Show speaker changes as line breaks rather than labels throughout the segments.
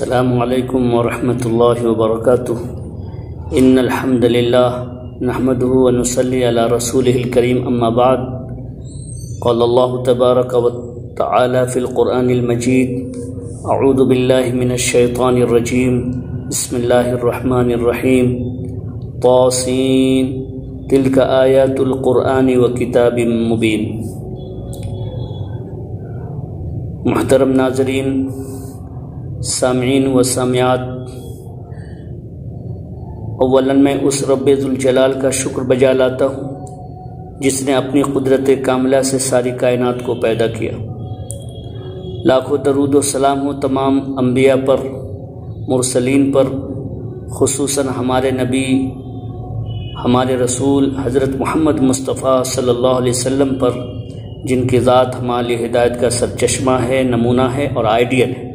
السلام علیکم ورحمۃ اللہ وبرکاتہ۔ ان الحمد للہ نحمده ونصلی علی رسوله الکریم، اما بعد، قال اللہ تبارک وتعالی فی القرآن المجید، اعوذ باللہ من الشیطان الرجیم، بسم اللہ الرحمن الرحیم، طاسین تلک آیات القرآن وکتاب مبین۔ محترم ناظرین، سامعین و سامعات، اولاً میں اس رب ذوالجلال کا شکر بجا لاتا ہوں جس نے اپنی قدرت کاملہ سے ساری کائنات کو پیدا کیا۔ لاکھوں درود و سلام ہو تمام انبیاء پر، مرسلین پر، خصوصاً ہمارے نبی، ہمارے رسول حضرت محمد مصطفیٰ صلی اللہ علیہ وسلم پر، جن کی ذات ہماری ہدایت کا سرچشمہ ہے، نمونہ ہے اور آئیڈیل ہے۔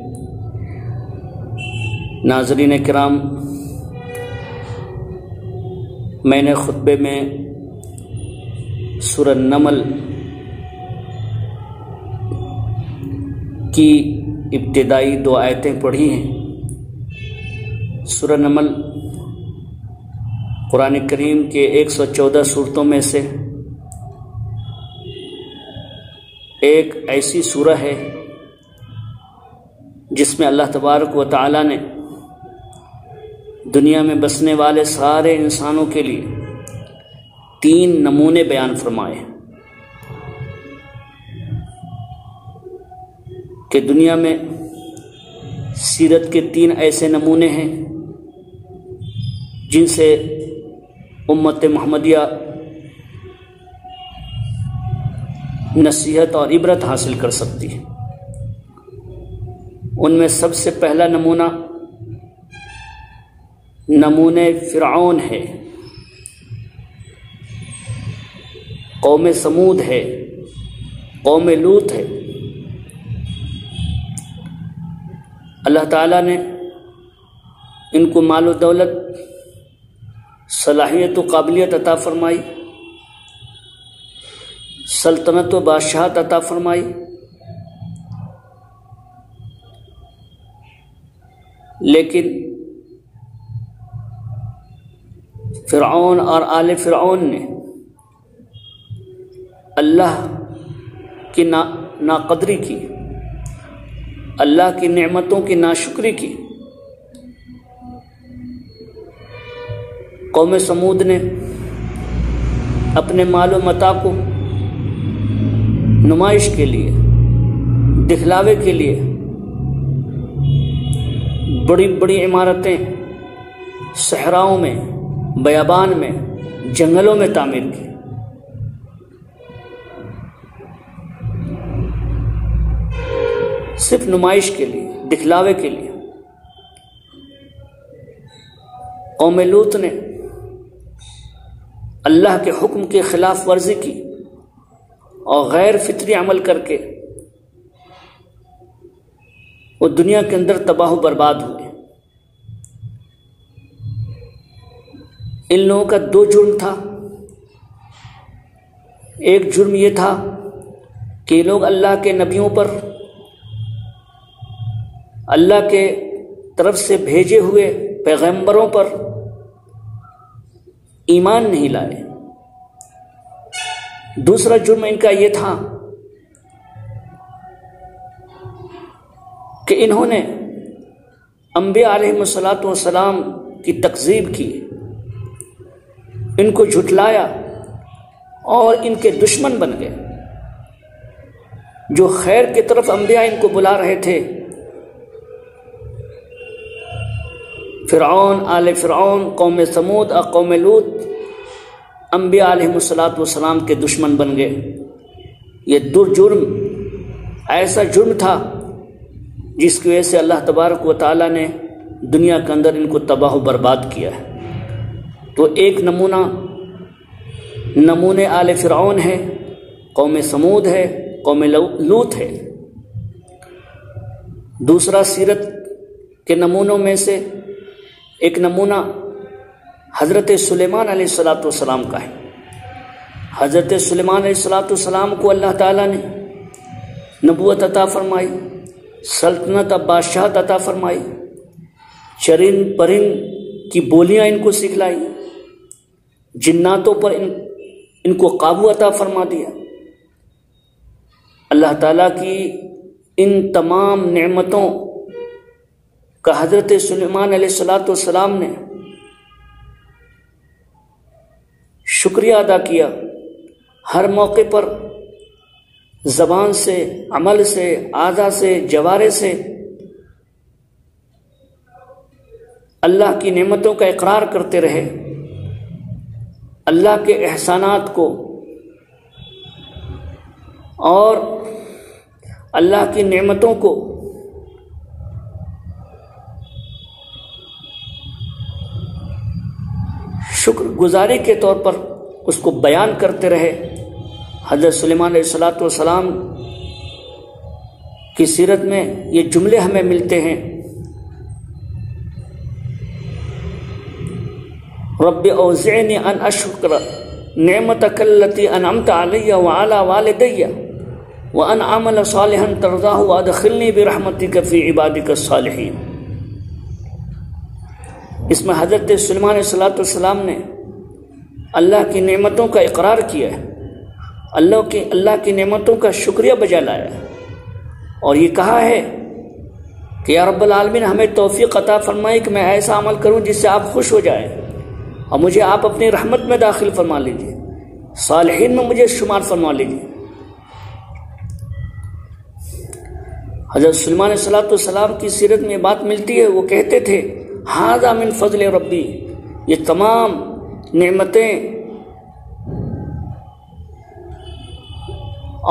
ناظرین کرام، میں نے خطبے میں سورہ نمل کی ابتدائی 2 آیتیں پڑھی ہیں۔ سورہ نمل قرآن کریم کے 114 سورتوں میں سے ایک ایسی سورہ ہے جس میں اللہ تبارک و تعالی نے دنیا میں بسنے والے سارے انسانوں کے لیے 3 نمونے بیان فرمائے کہ دنیا میں سیرت کے 3 ایسے نمونے ہیں جن سے امت محمدیہ نصیحت اور عبرت حاصل کر سکتی ہے۔ ان میں سب سے پہلا نمونہ فرعون ہے، قوم سمود ہے، قوم لوط ہے۔ اللہ تعالیٰ نے ان کو مال و دولت، صلاحیت و قابلیت عطا فرمائی، سلطنت و بادشاہت عطا فرمائی، لیکن فرعون اور آل فرعون نے اللہ کی ناقدری کی، اللہ کی نعمتوں کی ناشکری کی۔ قوم سمود نے اپنے مال و متاع کو نمائش کے لیے، دکھلاوے کے لیے بڑی بڑی عمارتیں صحراؤں میں، بیابان میں، جنگلوں میں تعمیر کی۔ صرف نمائش کے لیے، دکھلاوے کے لیے۔ قوم لوط نے اللہ کے حکم کی خلاف ورزی کی اور غیر فطری عمل کر کے وہ دنیا کے اندر تباہ و برباد ہوئے۔ ان لوگوں کا 2 جرم تھا۔ ایک جرم یہ تھا کہ یہ لوگ اللہ کے نبیوں پر، اللہ کے طرف سے بھیجے ہوئے پیغمبروں پر ایمان نہیں لائے۔ دوسرا جرم ان کا یہ تھا کہ انہوں نے انبیاء علیہ السلام کی تکذیب کی، ان کو جھٹلایا اور ان کے دشمن بن گئے۔ جو خیر کی طرف انبیاء ان کو بلا رہے تھے، فرعون، آل فرعون، قوم سمود اور قوم لوط انبیاء علیہ السلام کے دشمن بن گئے۔ یہ 2 جرم ایسا جرم تھا جس کی وجہ سے اللہ تبارک و تعالیٰ نے دنیا کے اندر ان کو تباہ و برباد کیا ہے۔ تو ایک نمونے آل فرعون ہے، قوم سمود ہے، قوم لوط ہے۔ دوسرا سیرت کے نمونوں میں سے ایک نمونہ حضرت سلیمان علیہ السلام کا ہے۔ حضرت سلیمان علیہ السلام کو اللہ تعالیٰ نے نبوت عطا فرمائی، سلطنت اب بادشاہت عطا فرمائی، چرند پرند کی بولیاں ان کو سکھلائی، جناتوں پر ان کو قابو عطا فرما دیا۔ اللہ تعالیٰ کی ان تمام نعمتوں کا حضرت سلیمان علیہ السلام نے شکریہ ادا کیا۔ ہر موقع پر زبان سے، عمل سے، اعضاء سے، جوارے سے اللہ کی نعمتوں کا اقرار کرتے رہے، اللہ کے احسانات کو اور اللہ کی نعمتوں کو شکر گزاری کے طور پر اس کو بیان کرتے رہے۔ حضرت سلیمان علیہ السلام کی سیرت میں یہ جملے ہمیں ملتے ہیں، رب اوزعنی ان اشکر نعمتک التی انعمت علی وعلی والدی وان اعمل صالحا ترضاہ وادخلنی برحمتک فی عبادک الصالحین۔ اس میں حضرت سلیمان علیہ السلام نے اللہ کی نعمتوں کا اقرار کیا ہے، اللہ کی نعمتوں کا شکریہ بجا لایا ہے، اور یہ کہا ہے کہ یا رب العالمین ہمیں توفیق عطا فرمائی کہ میں ایسا عمل کروں جس سے آپ خوش ہو جائے اور مجھے آپ اپنی رحمت میں داخل فرما لیجیے، صالحین میں مجھے شمار فرما لیجیے۔ حضرت سلیمان علیہ السلام کی سیرت میں بات ملتی ہے، وہ کہتے تھے ھذا من فضل ربی، یہ تمام نعمتیں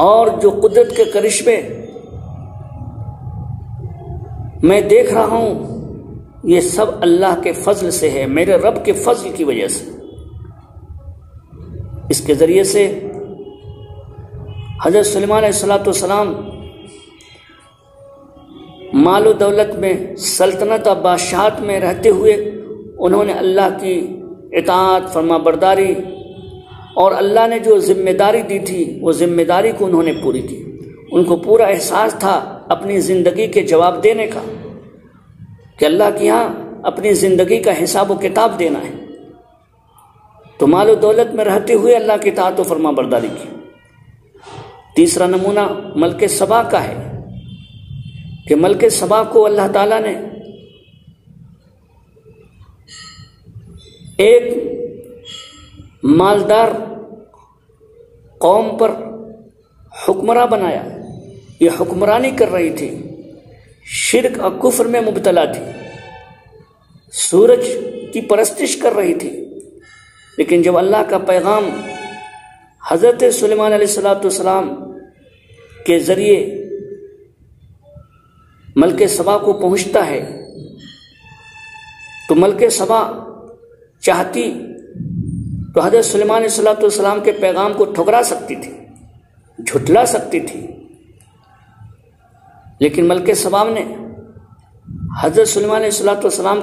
اور جو قدرت کے کرشمے میں دیکھ رہا ہوں یہ سب اللہ کے فضل سے ہے، میرے رب کے فضل کی وجہ سے۔ اس کے ذریعے سے حضرت سلیمان علیہ السلام مال و دولت میں، سلطنت اور بادشاہت میں رہتے ہوئے انہوں نے اللہ کی اطاعت، فرما برداری اور اللہ نے جو ذمہ داری دی تھی وہ ذمہ داری کو انہوں نے پوری کی۔ ان کو پورا احساس تھا اپنی زندگی کے جواب دینے کا، کہ اللہ کے یہاں اپنی زندگی کا حساب و کتاب دینا ہے، تو مال و دولت میں رہتے ہوئے اللہ کی اطاعت و فرما برداری کی۔ تیسرا نمونہ ملک سبا کا ہے کہ ملک سبا کو اللہ تعالیٰ نے ایک مالدار قوم پر حکمراں بنایا۔ یہ حکمرانی کر رہی تھی، شرک اور کفر میں مبتلا تھی، سورج کی پرستش کر رہی تھی، لیکن جب اللہ کا پیغام حضرت سلیمان علیہ السلام کے ذریعے ملک سبا کو پہنچتا ہے تو ملک سبا چاہتی تو حضرت سلیمان علیہ السلام کے پیغام کو ٹھکرا سکتی تھی، جھٹلا سکتی تھی، لیکن ملک سبا نے حضرت سلیمان علیہ السلام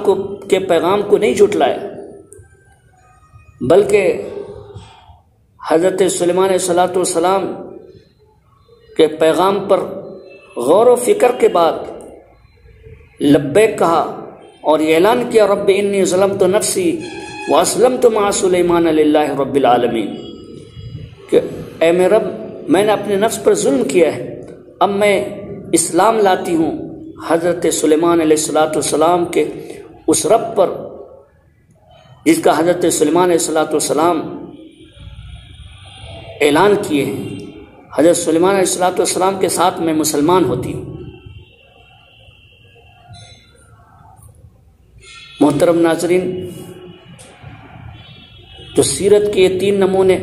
کے پیغام کو نہیں جھٹلایا، بلکہ حضرت سلیمان علیہ السلام کے پیغام پر غور و فکر کے بعد لبیک کہا اور یہ اعلان کیا، رب انی ظلمت نفسی واسلمت مع سلیمان للہ رب العالمین، کہ اے میرے رب میں نے اپنے نفس پر ظلم کیا ہے، اب میں اسلام لاتی ہوں حضرت سلیمان علیہ السلام کے اس رب پر جس کا حضرت سلیمان علیہ السلام اعلان کیے ہیں۔ حضرت سلیمان علیہ السلام کے ساتھ میں مسلمان ہوتی ہوں۔ محترم ناظرین، تو سیرت کے یہ تین نمونے،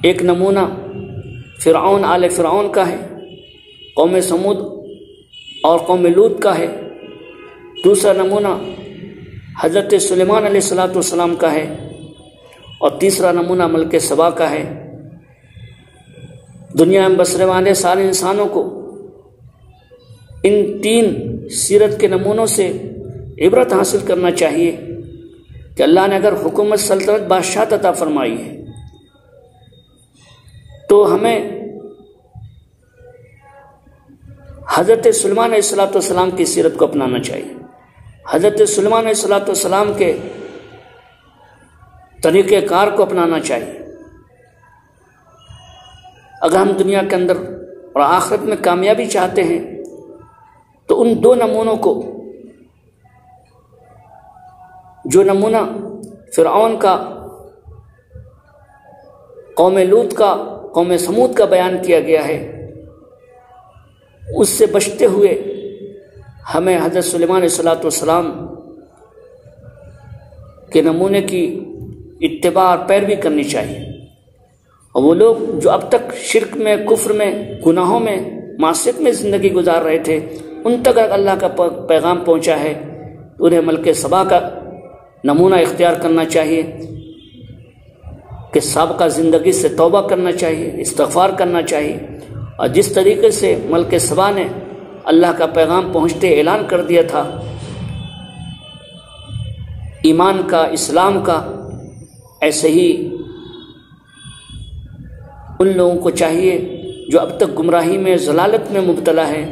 ایک نمونہ فرعون آل فرعون کا ہے، قوم سمود اور قوم لوط کا ہے، دوسرا نمونہ حضرت سلیمان علیہ السلام کا ہے، اور تیسرا نمونہ ملک سبا کا ہے۔ دنیا میں بسنے والے سارے انسانوں کو ان تین سیرت کے نمونوں سے عبرت حاصل کرنا چاہیے کہ اللہ نے اگر حکومت، سلطنت، بادشاہت عطا فرمائی ہے تو ہمیں حضرت سلیمان علیہ السلام کی سیرت کو اپنانا چاہیے۔ حضرت سلیمان علیہ السلام کے طریقہ کار کو اپنانا چاہیے۔ اگر ہم دنیا کے اندر اور آخرت میں کامیابی چاہتے ہیں تو ان دو نمونوں کو، جو نمونہ فرعون کا، قوم لوط کا، قوم سمود کا بیان کیا گیا ہے، اس سے بچتے ہوئے ہمیں حضرت سلیمان علیہ السلام کے نمونے کی اتباع اور پیروی کرنی چاہیے۔ اور وہ لوگ جو اب تک شرک میں، کفر میں، گناہوں میں، معصیت میں زندگی گزار رہے تھے، ان تک اگر اللہ کا پیغام پہنچا ہے تو انہیں ملک سبا کا نمونہ اختیار کرنا چاہیے کہ سابقہ زندگی سے توبہ کرنا چاہیے، استغفار کرنا چاہیے، اور جس طریقے سے ملک سبا نے اللہ کا پیغام پہنچتے اعلان کر دیا تھا ایمان کا، اسلام کا، ایسے ہی ان لوگوں کو چاہیے جو اب تک گمراہی میں، ضلالت میں مبتلا ہے،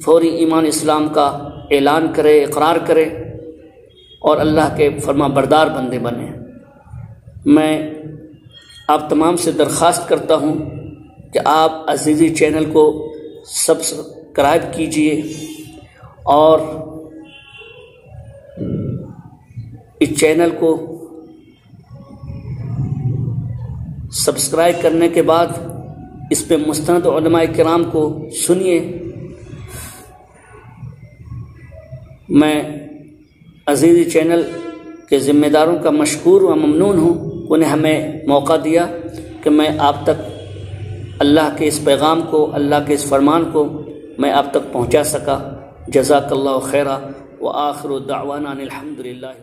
فوری ایمان اسلام کا اعلان کرے، اقرار کرے اور اللہ کے فرما بردار بندے بنے۔ میں آپ تمام سے درخواست کرتا ہوں کہ آپ عزیزی چینل کو سبسکرائب کیجئے، اور اس چینل کو سبسکرائب کرنے کے بعد اس پہ مستند علماء کرام کو سنیے۔ میں عزیزی چینل کے ذمہ داروں کا مشکور و ممنون ہوں، انہیں ہمیں موقع دیا کہ میں آپ تک اللہ کے اس پیغام کو، اللہ کے اس فرمان کو میں آپ تک پہنچا سکا۔ جزاک اللہ خیرا، وآخر دعوانا الحمدللہ۔